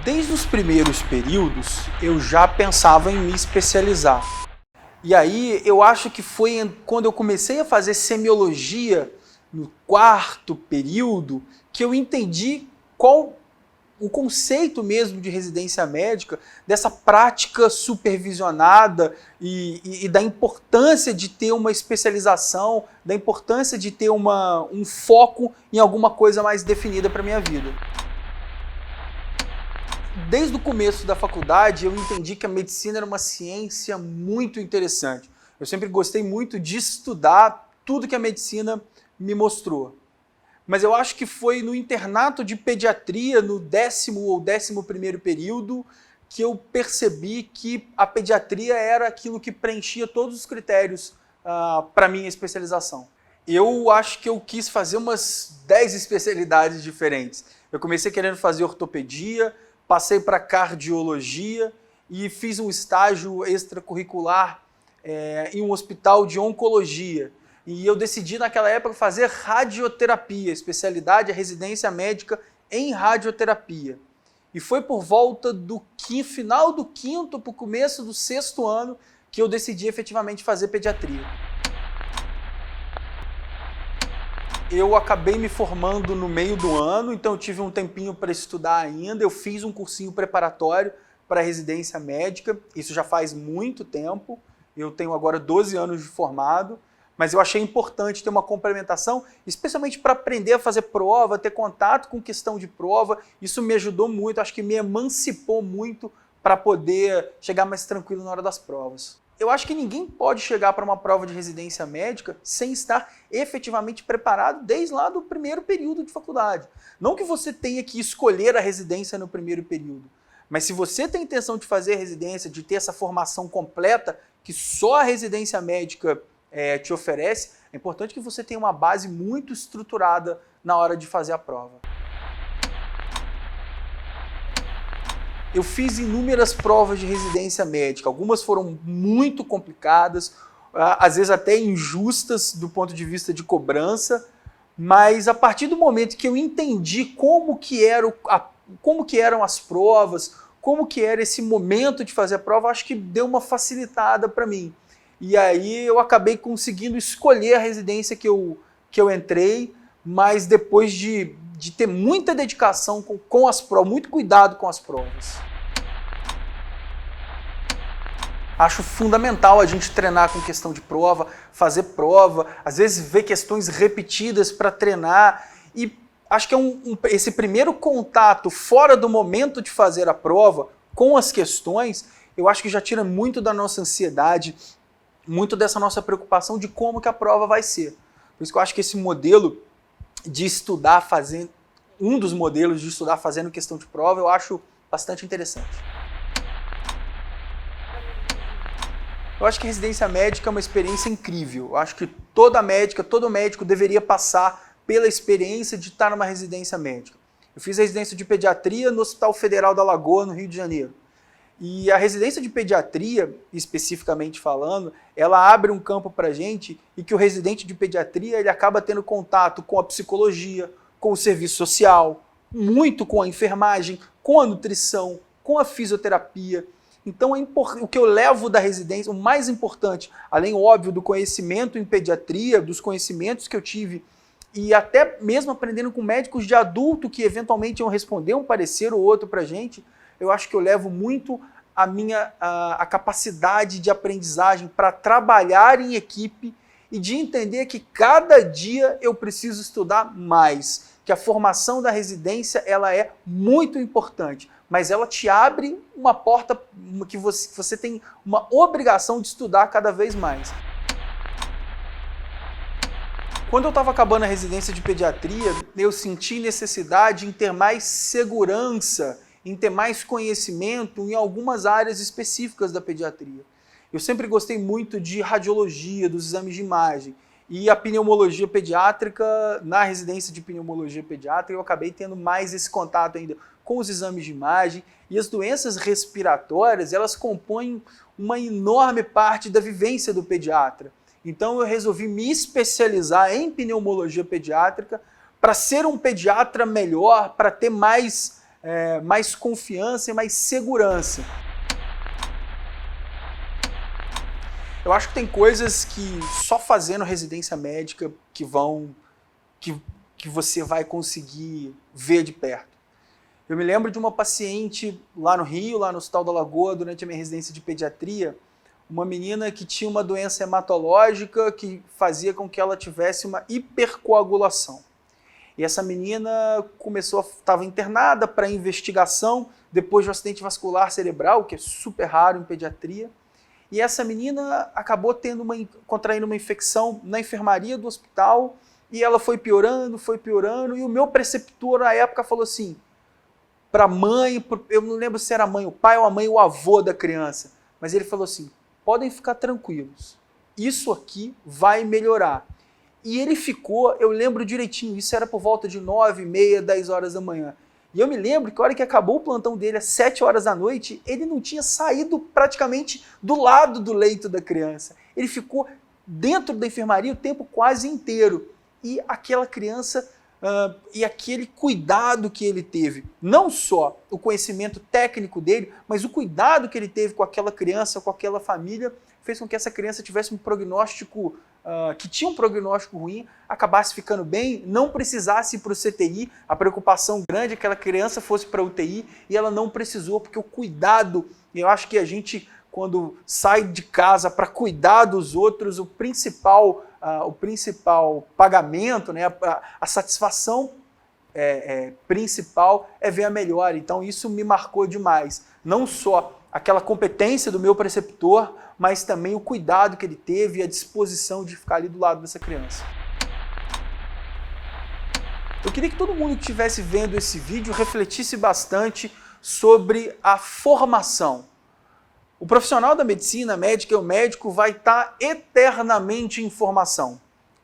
Desde os primeiros períodos, eu já pensava em me especializar. E aí, eu acho que foi quando eu comecei a fazer semiologia, no quarto período, que eu entendi qual o conceito mesmo de residência médica, dessa prática supervisionada e da importância de ter uma especialização, da importância de ter um foco em alguma coisa mais definida para a minha vida. Desde o começo da faculdade, eu entendi que a medicina era uma ciência muito interessante. Eu sempre gostei muito de estudar tudo que a medicina me mostrou. Mas eu acho que foi no internato de pediatria, no 10º ou 11º período, que eu percebi que a pediatria era aquilo que preenchia todos os critérios para a minha especialização. Eu acho que eu quis fazer umas 10 especialidades diferentes. Eu comecei querendo fazer ortopedia, passei para cardiologia e fiz um estágio extracurricular em um hospital de oncologia. E eu decidi naquela época fazer radioterapia, especialidade, a residência médica em radioterapia. E foi por volta do final do 5º para o começo do 6º ano que eu decidi efetivamente fazer pediatria. Eu acabei me formando no meio do ano, então eu tive um tempinho para estudar ainda. Eu fiz um cursinho preparatório para residência médica, isso já faz muito tempo. Eu tenho agora 12 anos de formado, mas eu achei importante ter uma complementação, especialmente para aprender a fazer prova, ter contato com questão de prova. Isso me ajudou muito, acho que me emancipou muito para poder chegar mais tranquilo na hora das provas. Eu acho que ninguém pode chegar para uma prova de residência médica sem estar efetivamente preparado desde lá do primeiro período de faculdade. Não que você tenha que escolher a residência no primeiro período, mas se você tem intenção de fazer a residência, de ter essa formação completa que só a residência médica te oferece, é importante que você tenha uma base muito estruturada na hora de fazer a prova. Eu fiz inúmeras provas de residência médica, algumas foram muito complicadas, às vezes até injustas do ponto de vista de cobrança, mas a partir do momento que eu entendi como que eram as provas, como que era esse momento de fazer a prova, acho que deu uma facilitada para mim. E aí eu acabei conseguindo escolher a residência que eu entrei, mas depois de ter muita dedicação com as provas, muito cuidado com as provas. Acho fundamental a gente treinar com questão de prova, fazer prova, às vezes ver questões repetidas para treinar. E acho que esse primeiro contato fora do momento de fazer a prova com as questões, eu acho que já tira muito da nossa ansiedade, muito dessa nossa preocupação de como que a prova vai ser. Por isso que eu acho que esse modelo de estudar fazendo, um dos modelos de estudar fazendo questão de prova, eu acho bastante interessante. Eu acho que a residência médica é uma experiência incrível. Eu acho que todo médico deveria passar pela experiência de estar numa residência médica. Eu fiz a residência de pediatria no Hospital Federal da Lagoa, no Rio de Janeiro. E a residência de pediatria, especificamente falando, ela abre um campo para a gente e que o residente de pediatria ele acaba tendo contato com a psicologia, com o serviço social, muito com a enfermagem, com a nutrição, com a fisioterapia. Então o que eu levo da residência, o mais importante, além, óbvio, do conhecimento em pediatria, dos conhecimentos que eu tive, e até mesmo aprendendo com médicos de adulto que eventualmente iam responder um parecer ou outro para a gente, eu acho que eu levo muito a capacidade de aprendizagem para trabalhar em equipe e de entender que cada dia eu preciso estudar mais, que a formação da residência ela é muito importante, mas ela te abre uma porta que você tem uma obrigação de estudar cada vez mais. Quando eu estava acabando a residência de pediatria, eu senti necessidade em ter mais segurança, em ter mais conhecimento em algumas áreas específicas da pediatria. Eu sempre gostei muito de radiologia, dos exames de imagem, e a pneumologia pediátrica, na residência de pneumologia pediátrica, eu acabei tendo mais esse contato ainda com os exames de imagem, e as doenças respiratórias, elas compõem uma enorme parte da vivência do pediatra. Então eu resolvi me especializar em pneumologia pediátrica para ser um pediatra melhor, para ter mais mais confiança e mais segurança. Eu acho que tem coisas que só fazendo residência médica que você vai conseguir ver de perto. Eu me lembro de uma paciente lá no Rio, lá no Hospital da Lagoa, durante a minha residência de pediatria, uma menina que tinha uma doença hematológica que fazia com que ela tivesse uma hipercoagulação. E essa menina estava internada para investigação depois de um acidente vascular cerebral, que é super raro em pediatria. E essa menina acabou contraindo uma infecção na enfermaria do hospital e ela foi piorando, e o meu preceptor na época falou assim, para a mãe, eu não lembro se era a mãe, o pai ou a mãe, o avô da criança, mas ele falou assim, podem ficar tranquilos, isso aqui vai melhorar. E ele ficou, eu lembro direitinho, isso era por volta de 9h30, 10 horas da manhã. E eu me lembro que a hora que acabou o plantão dele, às 7 horas da noite, ele não tinha saído praticamente do lado do leito da criança. Ele ficou dentro da enfermaria o tempo quase inteiro. E aquela criança, e aquele cuidado que ele teve, não só o conhecimento técnico dele, mas o cuidado que ele teve com aquela criança, com aquela família, fez com que essa criança tivesse um prognóstico que tinha um prognóstico ruim, acabasse ficando bem, não precisasse ir para o CTI, a preocupação grande é que aquela criança fosse para a UTI e ela não precisou, porque o cuidado, eu acho que a gente, quando sai de casa para cuidar dos outros, o principal pagamento, né, a satisfação principal é ver a melhora. Então isso me marcou demais, não só aquela competência do meu preceptor, mas também o cuidado que ele teve e a disposição de ficar ali do lado dessa criança. Eu queria que todo mundo que estivesse vendo esse vídeo refletisse bastante sobre a formação. O profissional da medicina médica, o médico, vai estar eternamente em formação.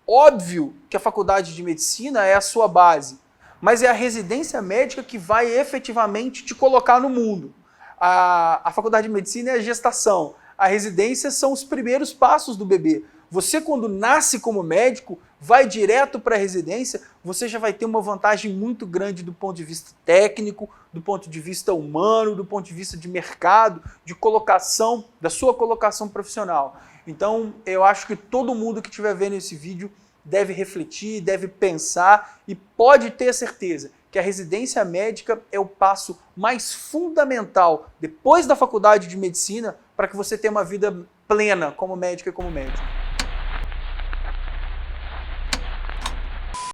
Óbvio que a faculdade de medicina é a sua base, mas é a residência médica que vai efetivamente te colocar no mundo. A faculdade de medicina é a gestação, a residência são os primeiros passos do bebê. Você, quando nasce como médico, vai direto para a residência, você já vai ter uma vantagem muito grande do ponto de vista técnico, do ponto de vista humano, do ponto de vista de mercado, de colocação, da sua colocação profissional. Então, eu acho que todo mundo que estiver vendo esse vídeo deve refletir, deve pensar e pode ter certeza que a residência médica é o passo mais fundamental depois da faculdade de medicina para que você tenha uma vida plena como médico e como médico.